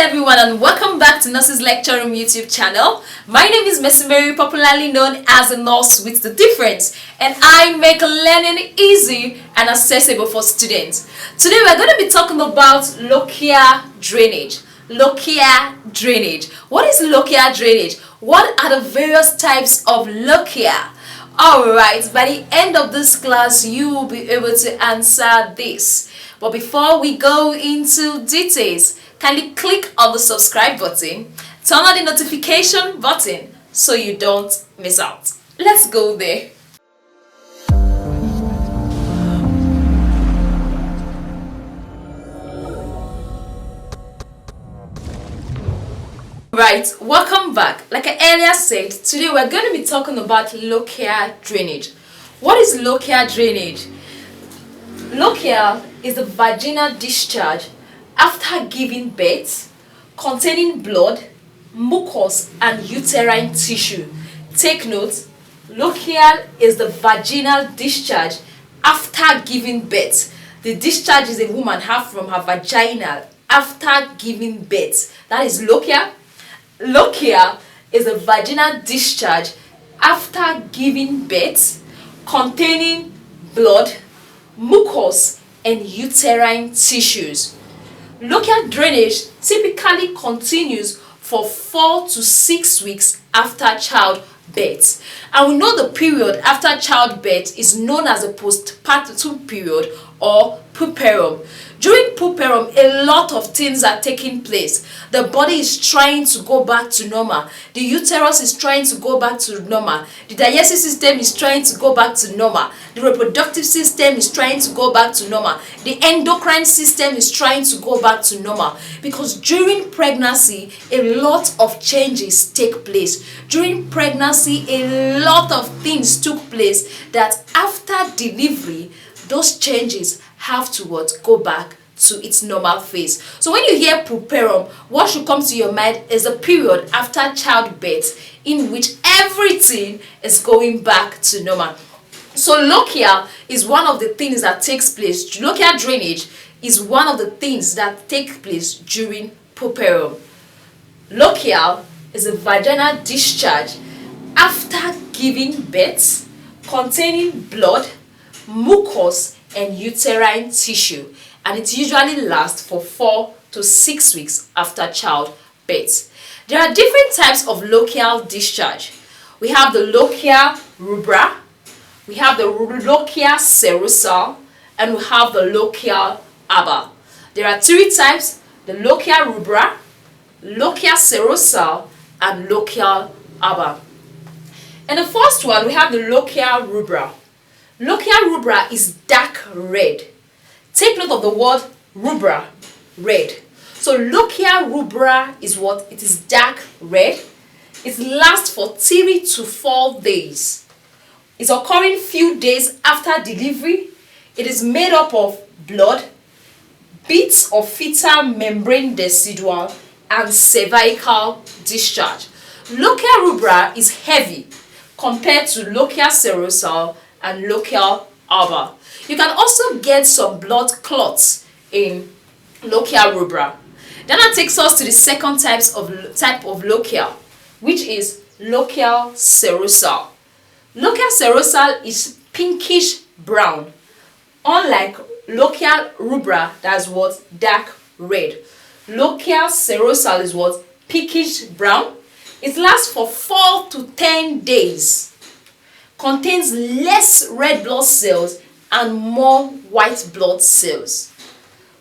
everyone, and welcome back to Nurses Lecture Room YouTube channel. My name is Nursemercymary, popularly known as a nurse with the difference, and I make learning easy and accessible for students. Today we're going to be talking about Lochia drainage. Lochia drainage. What is Lochia drainage? What are the various types of Lochia? Alright, by the end of this class you will be able to answer this. But before we go into details, kindly click on the subscribe button, turn on the notification button so you don't miss out. Let's go there. Right, welcome back. Like I earlier said, today we're going to be talking about Lochia drainage. What is Lochia drainage? Lochia is the vaginal discharge after giving birth containing blood, mucus, and uterine tissue. Take note, Lochia is the vaginal discharge after giving birth. The discharge is a woman have from her vagina after giving birth. That is Lochia. Lochia is a vaginal discharge after giving birth containing blood, mucus, and uterine tissues. Lochia drainage typically continues for 4 to 6 weeks after childbirth. And we know the period after childbirth is known as the postpartum period or puerperum. During puerperum, a lot of things are taking place. The body is trying to go back to normal. The uterus is trying to go back to normal. The digestive system is trying to go back to normal. The reproductive system is trying to go back to normal. The endocrine system is trying to go back to normal. Because during pregnancy, a lot of changes take place. During pregnancy, a lot of things took place that after delivery, those changes have to go back to its normal phase. So when you hear puerperum, what should come to your mind is a period after childbirth in which everything is going back to normal. So Lochia is one of the things that takes place. Lochia drainage is one of the things that take place during puerperum. Lochia is a vaginal discharge after giving birth containing blood, mucus, and uterine tissue, and it usually lasts for 4 to 6 weeks after childbirth. There are different types of lochial discharge. We have the Lochia rubra, we have the Lochia serosal, and we have the Lochia aba. There are 3 types: the Lochia rubra, Lochia serosal, and Lochia aba. And the first one, we have the Lochia rubra. Lochia rubra is dark red. Take note of the word rubra, red. So Lochia rubra is what? It is dark red. It lasts for 3 to 4 days. It's occurring few days after delivery. It is made up of blood, bits of fetal membrane decidual, and cervical discharge. Lochia rubra is heavy compared to Lochia serosal and Lochia aba. You can also get some blood clots in Lochia rubra. Then that takes us to the second type of Lochia, which is Lochia serosal. Lochia serosal is pinkish brown. Unlike Lochia rubra, that's what? Dark red. Lochia serosal is what? Pinkish brown. It lasts for 4 to 10 days. Contains less red blood cells and more white blood cells.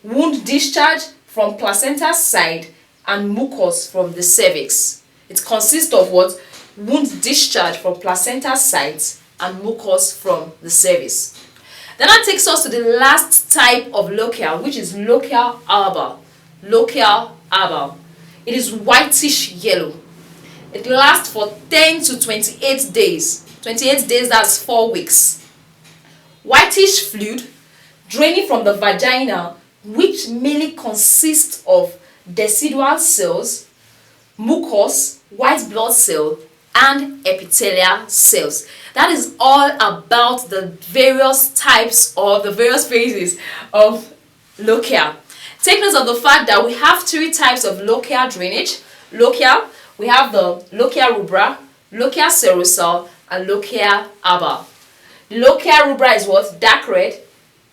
Wound discharge from placenta side and mucus from the cervix. It consists of what? Wound discharge from placenta sides and mucus from the cervix. Then that takes us to the last type of Lochia, which is Lochia aba. Lochia aba. It is whitish yellow. It lasts for 10 to 28 days. 28 days, that's 4 weeks. Whitish fluid draining from the vagina, which mainly consists of decidual cells, mucus, white blood cell, and epithelial cells. That is all about the various types or the various phases of Lochia. Take note of the fact that we have three types of lochia drainage. Lochia, we have the Lochia rubra, Lochia serosal, and Lochia alba. The Lochia rubra is what? Dark red.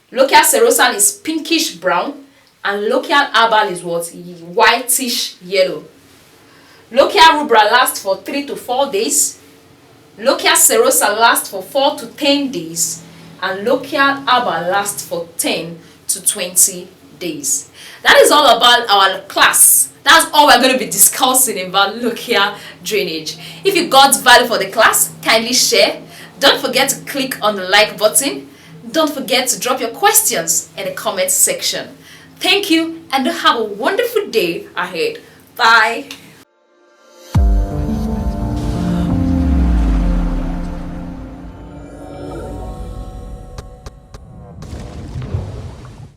Lochia serosal is pinkish brown, and Lochia alba is what? Whitish yellow. Lochia rubra lasts for 3 to 4 days. Lochia serosal lasts for 4 to 10 days, and Lochia alba lasts for 10 to 20 days. That is all about our class. That's all we're going to be discussing about lochia drainage. If you got value for the class, kindly share. Don't forget to click on the like button. Don't forget to drop your questions in the comment section. Thank you and have a wonderful day ahead. Bye.